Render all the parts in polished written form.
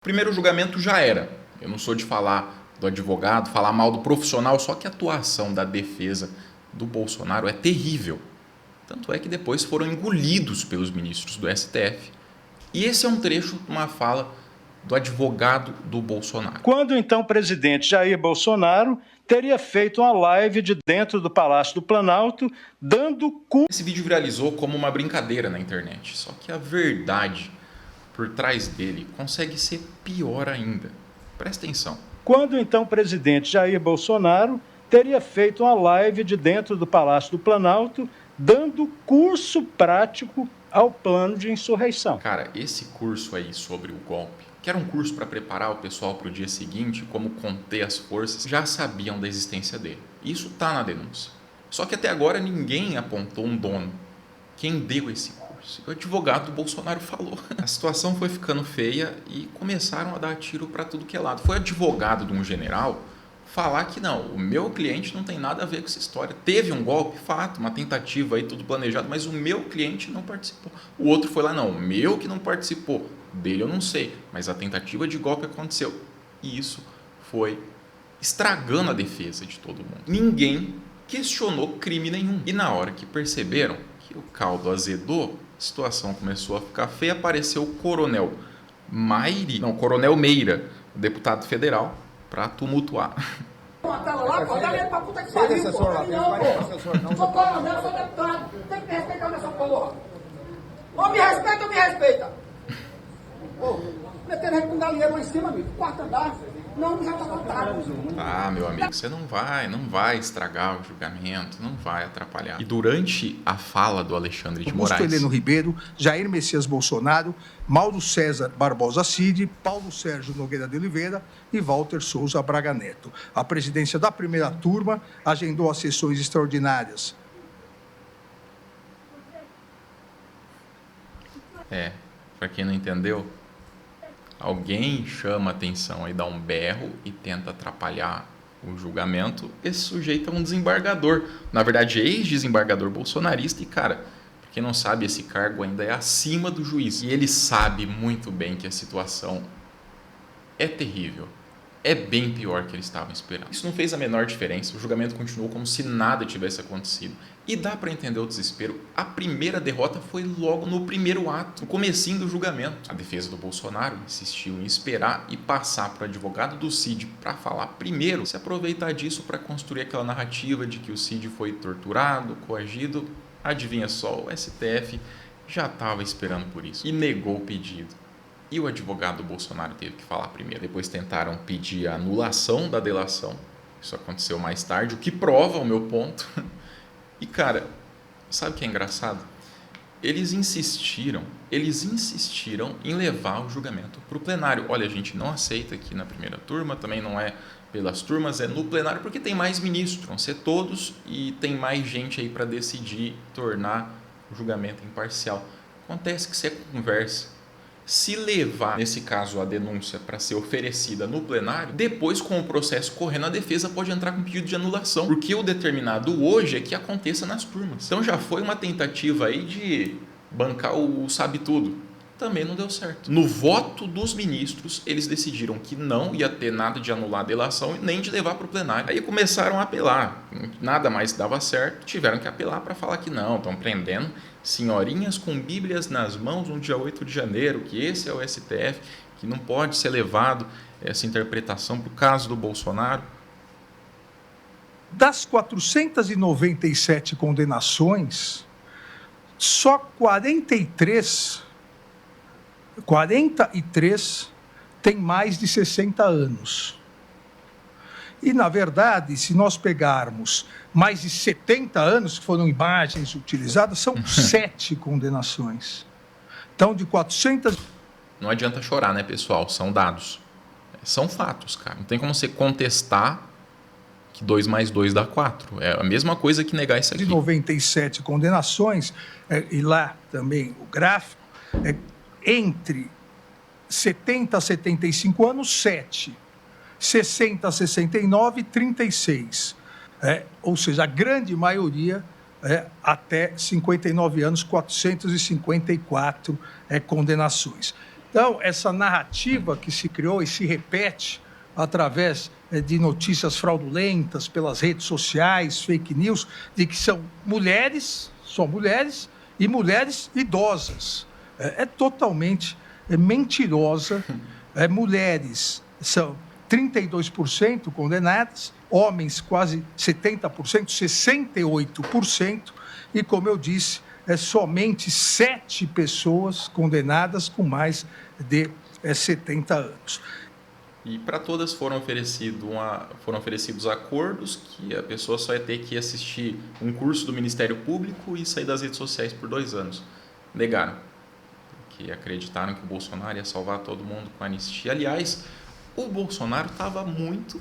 O primeiro julgamento já era. Eu não sou de falar do advogado, falar mal do profissional, só que a atuação da defesa do Bolsonaro é terrível. Tanto é que depois foram engolidos pelos ministros do STF. E esse é um trecho de uma fala do advogado do Bolsonaro. Quando então o presidente Jair Bolsonaro teria feito uma live de dentro do Palácio do Planalto, dando Esse vídeo viralizou como uma brincadeira na internet, só que a verdade por trás dele consegue ser pior ainda. Presta atenção. Quando então o presidente Jair Bolsonaro teria feito uma live de dentro do Palácio do Planalto, dando curso prático ao plano de insurreição. Cara, esse curso aí sobre o golpe, que era um curso para preparar o pessoal para o dia seguinte, como conter as forças, já sabiam da existência dele. Isso está na denúncia. Só que até agora ninguém apontou um dono. Quem deu esse curso? O advogado do Bolsonaro falou. A situação foi ficando feia e começaram a dar tiro para tudo que é lado. Foi advogado de um general falar que não, o meu cliente não tem nada a ver com essa história. Teve um golpe, fato, uma tentativa aí, tudo planejado, mas o meu cliente não participou. O outro foi lá, não, o meu que não participou. Dele eu não sei, mas a tentativa de golpe aconteceu. E isso foi estragando a defesa de todo mundo. Ninguém questionou crime nenhum. E na hora que perceberam que o caldo azedou, a situação começou a ficar feia, apareceu o Coronel Meira, deputado federal, para tumultuar. Aquela lá, pô, dá pra puta que pariu, pô. Não, sou coronel, sou deputado. Tem que me respeitar nessa porra. Ou me respeita ou me respeita. Pô, metendo com galinheiro lá em cima, amigo. Quarto andar. Não, já tá lotado. Ah, meu amigo, você não vai estragar o julgamento, não vai atrapalhar. E durante a fala do Alexandre de Moraes... Augusto Heleno Ribeiro, Jair Messias Bolsonaro, Mauro César Barbosa Cid, Paulo Sérgio Nogueira de Oliveira e Walter Souza Braga Neto. A presidência da primeira turma agendou as sessões extraordinárias. Para quem não entendeu, alguém chama atenção e dá um berro e tenta atrapalhar o julgamento, esse sujeito é um desembargador. Na verdade, ex-desembargador bolsonarista. E, cara, pra quem não sabe, esse cargo ainda é acima do juiz. E ele sabe muito bem que a situação é terrível. É bem pior que eles estavam esperando. Isso não fez a menor diferença. O julgamento continuou como se nada tivesse acontecido. E dá para entender o desespero. A primeira derrota foi logo no primeiro ato, no comecinho do julgamento. A defesa do Bolsonaro insistiu em esperar e passar para o advogado do Cid para falar primeiro, se aproveitar disso para construir aquela narrativa de que o Cid foi torturado, coagido. Adivinha só, o STF já estava esperando por isso e negou o pedido. E o advogado do Bolsonaro teve que falar primeiro. Depois tentaram pedir a anulação da delação. Isso aconteceu mais tarde, o que prova o meu ponto. E, cara, sabe o que é engraçado? Eles insistiram em levar o julgamento para o plenário. Olha, a gente não aceita aqui na primeira turma, também não é pelas turmas, é no plenário, porque tem mais ministros, vão ser todos, e tem mais gente aí para decidir, tornar o julgamento imparcial. Acontece que isso é conversa. Se levar, nesse caso, a denúncia para ser oferecida no plenário, depois, com o processo correndo, a defesa pode entrar com pedido de anulação, porque o determinado hoje é que aconteça nas turmas. Então já foi uma tentativa aí de bancar o sabe-tudo. Também não deu certo. No voto dos ministros, eles decidiram que não ia ter nada de anular a delação e nem de levar para o plenário. Aí começaram a apelar. Nada mais dava certo. Tiveram que apelar para falar que não, estão prendendo senhorinhas com bíblias nas mãos no dia 8 de janeiro, que esse é o STF, que não pode ser levado essa interpretação para o caso do Bolsonaro. Das 497 condenações, só 43 têm mais de 60 anos. E, na verdade, se nós pegarmos mais de 70 anos, que foram imagens utilizadas, são 7 condenações. Então, de 400... Não adianta chorar, né, pessoal? São dados. São fatos, cara. Não tem como você contestar que 2 mais 2 dá 4. É a mesma coisa que negar isso aqui. De 97 condenações, e lá também o gráfico, entre 70 a 75 anos, 7. 60 a 69, 36. Ou seja, a grande maioria até 59 anos, 454 condenações. Então, essa narrativa que se criou e se repete através de notícias fraudulentas pelas redes sociais, fake news, de que são mulheres, só mulheres, e mulheres idosas. É totalmente mentirosa. Mulheres são 32% condenadas, homens quase 70%, 68%, e, como eu disse, somente 7 pessoas condenadas com mais de 70 anos. E para todas foram oferecidos acordos que a pessoa só ia ter que assistir um curso do Ministério Público e sair das redes sociais por 2 anos. Negaram, porque acreditaram que o Bolsonaro ia salvar todo mundo com a anistia. Aliás, o Bolsonaro estava muito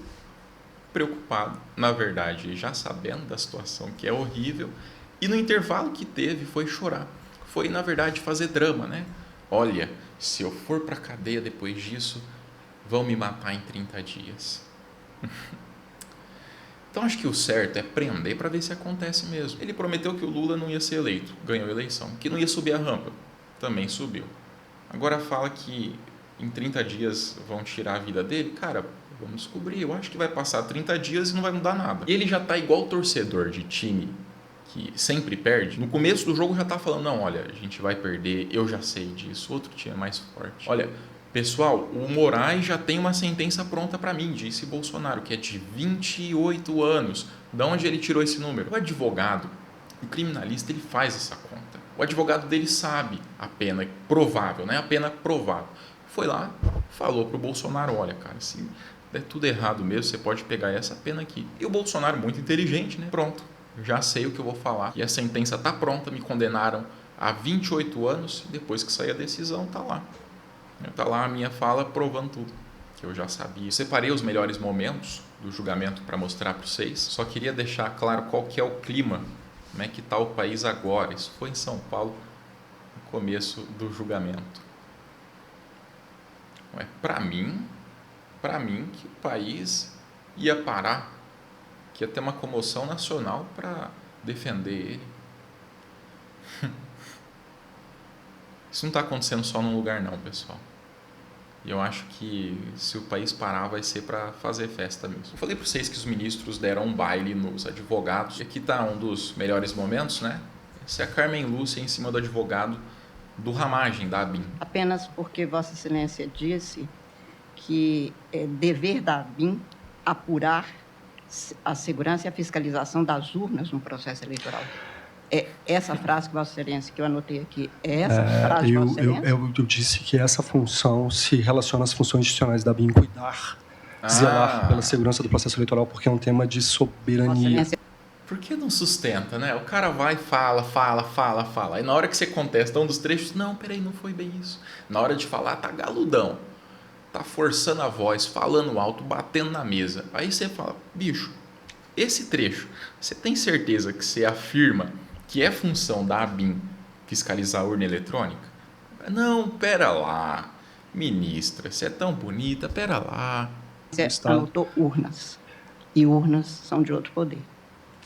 preocupado, na verdade, já sabendo da situação, que é horrível, e no intervalo que teve foi chorar. Foi, na verdade, fazer drama, né? Olha, se eu for para a cadeia depois disso, vão me matar em 30 dias. Então acho que o certo é prender para ver se acontece mesmo. Ele prometeu que o Lula não ia ser eleito, ganhou a eleição. Que não ia subir a rampa, também subiu. Agora fala que em 30 dias vão tirar a vida dele. Cara, vamos descobrir. Eu acho que vai passar 30 dias e não vai mudar nada. E ele já tá igual torcedor de time que sempre perde. No começo do jogo já tá falando, não, olha, a gente vai perder, eu já sei disso, outro time é mais forte. Olha, pessoal, o Moraes já tem uma sentença pronta para mim, disse Bolsonaro, que é de 28 anos. De onde ele tirou esse número? O advogado, o criminalista, ele faz essa conta. O advogado dele sabe a pena provável, né? A pena provável. Foi lá, falou pro Bolsonaro, olha, cara, se der tudo errado mesmo, você pode pegar essa pena aqui. E o Bolsonaro, muito inteligente, né? Pronto, já sei o que eu vou falar. E a sentença tá pronta, me condenaram a 28 anos, e depois que sair a decisão, tá lá. Tá lá a minha fala provando tudo, que eu já sabia. Separei os melhores momentos do julgamento para mostrar para vocês. Só queria deixar claro qual que é o clima, como é que está o país agora. Isso foi em São Paulo, no começo do julgamento. Para mim que o país ia parar, que ia ter uma comoção nacional para defender ele. Isso não está acontecendo só num lugar não, pessoal. E eu acho que se o país parar vai ser para fazer festa mesmo. Eu falei para vocês que os ministros deram um baile nos advogados. E aqui está um dos melhores momentos, né? Essa é a Carmen Lúcia em cima do advogado do Ramagem, da ABIN. Apenas porque Vossa Excelência disse que é dever da ABIN apurar a segurança e a fiscalização das urnas no processo eleitoral. É essa frase que Vossa Excelência, que eu anotei aqui, é essa frase de Vossa Excelência? Eu disse que essa função se relaciona às funções institucionais da ABIN, cuidar, zelar pela segurança do processo eleitoral, porque é um tema de soberania. Por que não sustenta, né? O cara vai, fala. Aí na hora que você contesta um dos trechos, não, peraí, não foi bem isso. Na hora de falar, tá galudão. Tá forçando a voz, falando alto, batendo na mesa. Aí você fala, bicho, esse trecho, você tem certeza que você afirma que é função da ABIN fiscalizar a urna eletrônica? Não, pera lá, ministra, você é tão bonita, pera lá. Você anotou urnas, e urnas são de outro poder.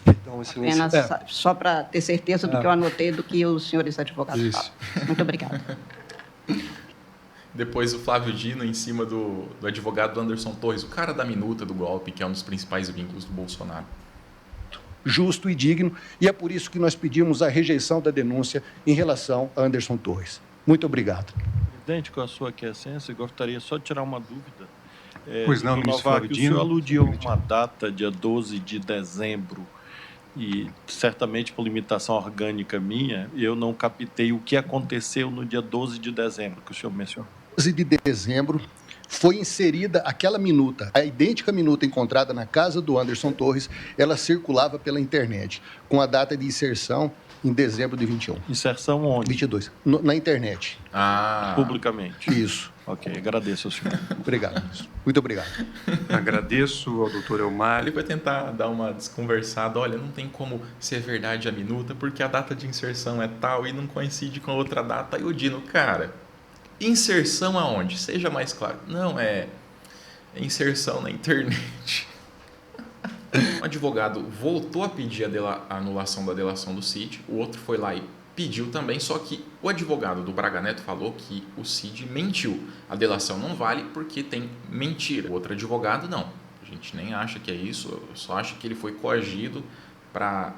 Então, apenas só para ter certeza do que eu anotei, do que os senhores advogados falam. Muito obrigada. Depois o Flávio Dino em cima do advogado Anderson Torres, o cara da minuta do golpe, que é um dos principais vínculos do Bolsonaro. Justo e digno, e é por isso que nós pedimos a rejeição da denúncia em relação a Anderson Torres. Muito obrigado. Presidente, com a sua aquiescência, gostaria só de tirar uma dúvida. Pois não, ministro Flávio Dino. O senhor aludiu a uma data, dia 12 de dezembro, e certamente por limitação orgânica minha, eu não captei o que aconteceu no dia 12 de dezembro, que o senhor mencionou. 12 de dezembro foi inserida aquela minuta, a idêntica minuta encontrada na casa do Anderson Torres, ela circulava pela internet, com a data de inserção em dezembro de 21. Inserção onde? 22, na internet. Publicamente. Isso. Ok, agradeço ao senhor. Obrigado, ministro. Muito obrigado. Agradeço ao doutor Elmar. Ele vai tentar dar uma desconversada. Olha, não tem como ser verdade a minuta, porque a data de inserção é tal e não coincide com a outra data. E o Dino, cara, inserção aonde? Seja mais claro. Não, é inserção na internet. O advogado voltou a pedir a anulação da delação do Cid. O outro foi lá e pediu também, só que o advogado do Braga Neto falou que o Cid mentiu. A delação não vale porque tem mentira. O outro advogado, não. A gente nem acha que é isso, eu só acho que ele foi coagido para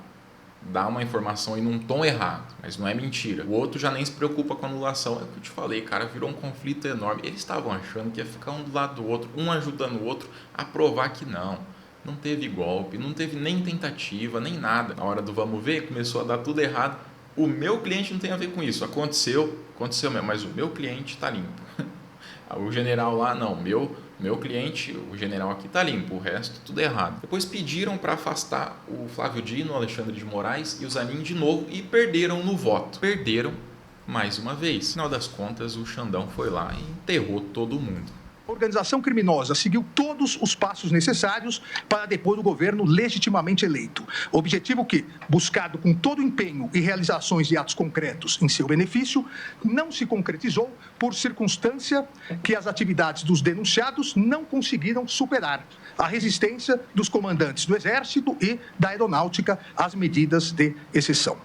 dar uma informação em um tom errado, mas não é mentira. O outro já nem se preocupa com a anulação. É o que eu te falei, cara, virou um conflito enorme. Eles estavam achando que ia ficar um do lado do outro, um ajudando o outro a provar que não teve golpe, não teve nem tentativa, nem nada. Na hora do vamos ver, começou a dar tudo errado. O meu cliente não tem a ver com isso. Aconteceu mesmo, mas o meu cliente está limpo. O general lá, não, meu cliente, o general aqui está limpo, o resto tudo errado. Depois pediram para afastar o Flávio Dino, o Alexandre de Moraes e o Zanin de novo e perderam no voto. Perderam mais uma vez. No final das contas, o Xandão foi lá e enterrou todo mundo. A organização criminosa seguiu todos os passos necessários para depor o governo legitimamente eleito. Objetivo que, buscado com todo o empenho e realizações de atos concretos em seu benefício, não se concretizou por circunstância que as atividades dos denunciados não conseguiram superar a resistência dos comandantes do Exército e da Aeronáutica às medidas de exceção.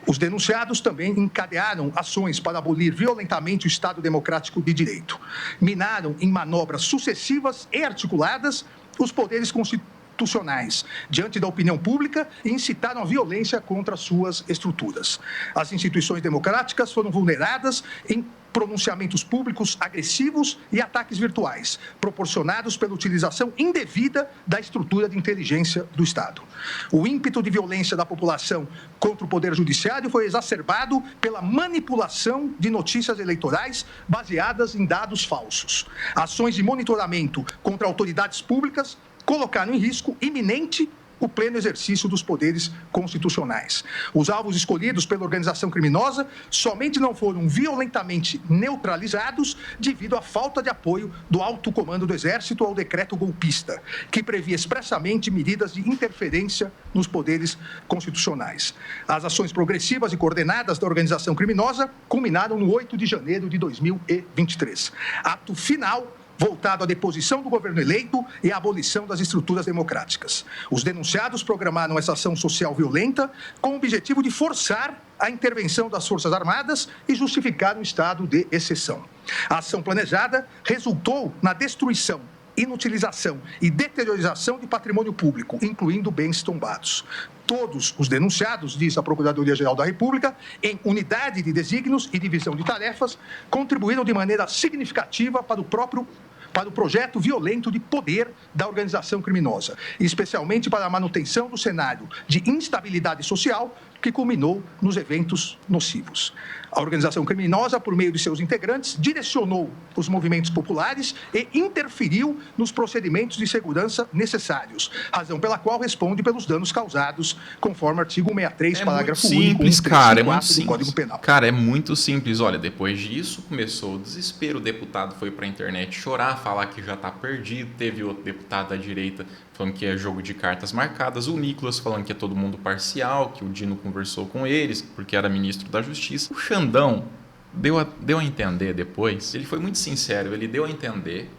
Os denunciados também encadearam ações para abolir violentamente o Estado Democrático de Direito. Minaram em manobras sucessivas e articuladas os poderes constitucionais diante da opinião pública e incitaram a violência contra suas estruturas. As instituições democráticas foram vulneradas em pronunciamentos públicos agressivos e ataques virtuais, proporcionados pela utilização indevida da estrutura de inteligência do Estado. O ímpeto de violência da população contra o Poder Judiciário foi exacerbado pela manipulação de notícias eleitorais baseadas em dados falsos. Ações de monitoramento contra autoridades públicas colocaram em risco iminente o pleno exercício dos poderes constitucionais. Os alvos escolhidos pela organização criminosa somente não foram violentamente neutralizados devido à falta de apoio do alto comando do Exército ao decreto golpista, que previa expressamente medidas de interferência nos poderes constitucionais. As ações progressivas e coordenadas da organização criminosa culminaram no 8 de janeiro de 2023. Ato final voltado à deposição do governo eleito e à abolição das estruturas democráticas. Os denunciados programaram essa ação social violenta com o objetivo de forçar a intervenção das Forças Armadas e justificar um estado de exceção. A ação planejada resultou na destruição, inutilização e deteriorização de patrimônio público, incluindo bens tombados. Todos os denunciados, diz a Procuradoria-Geral da República, em unidade de desígnios e divisão de tarefas, contribuíram de maneira significativa para o projeto violento de poder da organização criminosa, especialmente para a manutenção do cenário de instabilidade social que culminou nos eventos nocivos. A organização criminosa, por meio de seus integrantes, direcionou os movimentos populares e interferiu nos procedimentos de segurança necessários, razão pela qual responde pelos danos causados, conforme o artigo 163, parágrafo único, simples, cara, é muito simples. do Código Penal. Cara, é muito simples. Olha, depois disso começou o desespero. O deputado foi pra internet chorar, falar que já tá perdido. Teve outro deputado da direita falando que é jogo de cartas marcadas. O Nicolas falando que é todo mundo parcial, que o Dino conversou com eles, porque era ministro da Justiça. O Xandão deu a entender depois, ele foi muito sincero, ele deu a entender,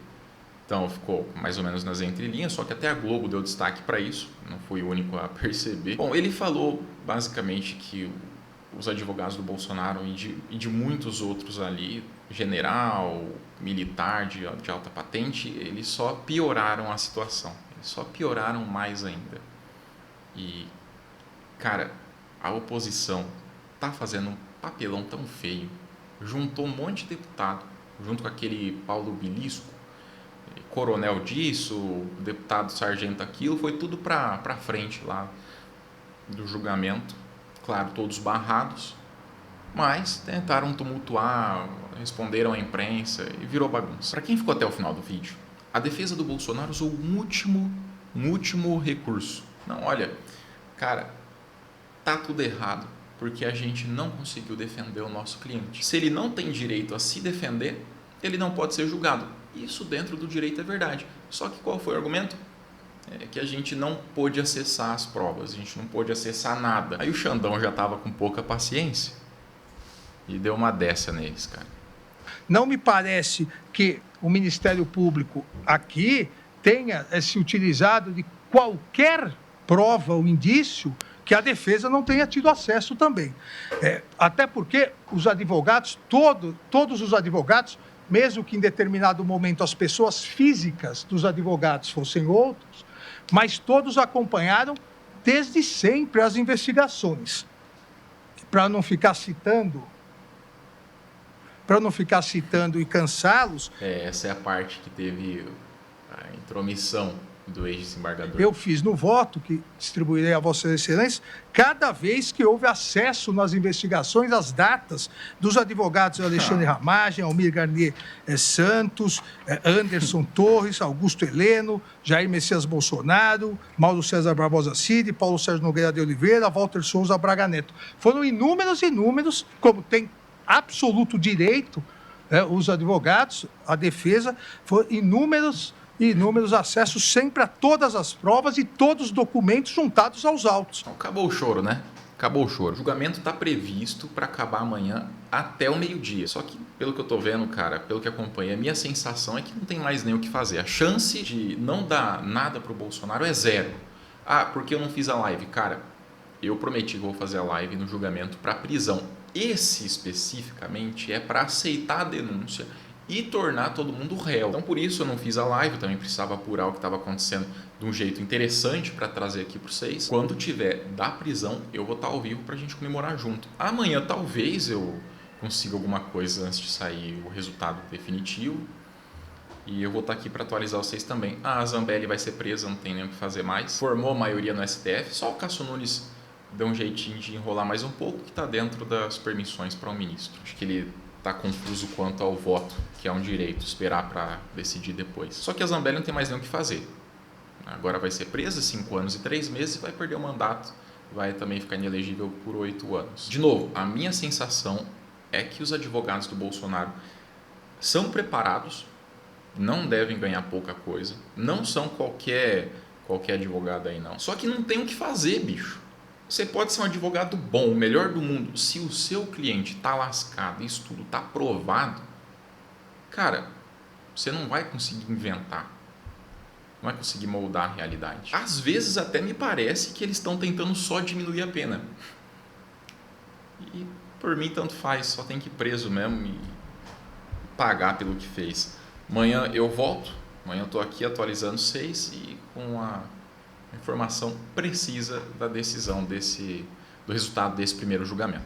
então ficou mais ou menos nas entrelinhas, só que até a Globo deu destaque para isso, não fui o único a perceber. Bom, ele falou basicamente que os advogados do Bolsonaro e de muitos outros ali, general, militar de alta patente, eles só pioraram a situação, eles só pioraram mais ainda. E, cara, a oposição tá fazendo um papelão tão feio, juntou um monte de deputado, junto com aquele Paulo Bilisco, coronel disso, deputado sargento aquilo, foi tudo para frente lá do julgamento, claro, todos barrados, mas tentaram tumultuar, responderam à imprensa e virou bagunça. Para quem ficou até o final do vídeo, a defesa do Bolsonaro usou um último recurso. Não, olha, cara, tá tudo errado, porque a gente não conseguiu defender o nosso cliente. Se ele não tem direito a se defender, ele não pode ser julgado. Isso dentro do direito é verdade. Só que qual foi o argumento? É que a gente não pôde acessar as provas, a gente não pôde acessar nada. Aí o Xandão já estava com pouca paciência e deu uma dessa neles, cara. Não me parece que o Ministério Público aqui tenha se utilizado de qualquer prova ou indício que a defesa não tenha tido acesso também. Até porque os advogados, todos os advogados, mesmo que em determinado momento as pessoas físicas dos advogados fossem outros, mas todos acompanharam desde sempre as investigações. Para não ficar citando e cansá-los. Essa é a parte que teve a intromissão do ex-desembargador. Eu fiz no voto, que distribuirei a Vossa Excelência, cada vez que houve acesso nas investigações às datas dos advogados Alexandre Ramagem, Almir Garnier Santos, Anderson Torres, Augusto Heleno, Jair Messias Bolsonaro, Mauro César Barbosa Cid, Paulo Sérgio Nogueira de Oliveira, Walter Souza Braga Neto. Foram inúmeros, como tem absoluto direito, os advogados, a defesa, foram inúmeros acessos sempre a todas as provas e todos os documentos juntados aos autos. Então, acabou o choro, né? Acabou o choro. O julgamento está previsto para acabar amanhã até o meio-dia. Só que, pelo que eu tô vendo, cara, pelo que acompanhei, a minha sensação é que não tem mais nem o que fazer. A chance de não dar nada pro Bolsonaro é zero. Porque eu não fiz a live. Cara, eu prometi que vou fazer a live no julgamento para prisão. Esse, especificamente, é para aceitar a denúncia e tornar todo mundo réu. Então, por isso eu não fiz a live, eu também precisava apurar o que estava acontecendo de um jeito interessante para trazer aqui para vocês. Quando tiver da prisão, eu vou estar ao vivo para a gente comemorar junto. Amanhã, talvez, eu consiga alguma coisa antes de sair o resultado definitivo. E eu vou estar aqui para atualizar vocês também. A Zambelli vai ser presa, não tem nem o que fazer mais. Formou a maioria no STF, só o Cássio Nunes deu um jeitinho de enrolar mais um pouco, que está dentro das permissões para o ministro. Acho que ele está confuso quanto ao voto, que é um direito, esperar para decidir depois. Só que a Zambelli não tem mais nem o que fazer. Agora vai ser presa 5 anos e 3 meses e vai perder o mandato. Vai também ficar inelegível por 8 anos. De novo, a minha sensação é que os advogados do Bolsonaro são preparados, não devem ganhar pouca coisa, não são qualquer advogado aí não. Só que não tem o que fazer, bicho. Você pode ser um advogado bom, o melhor do mundo. Se o seu cliente está lascado, isso tudo está provado, cara, você não vai conseguir inventar. Não vai conseguir moldar a realidade. Às vezes até me parece que eles estão tentando só diminuir a pena. E por mim tanto faz, só tem que ir preso mesmo e pagar pelo que fez. Amanhã eu volto, amanhã eu estou aqui atualizando vocês e com a informação precisa da decisão do resultado desse primeiro julgamento.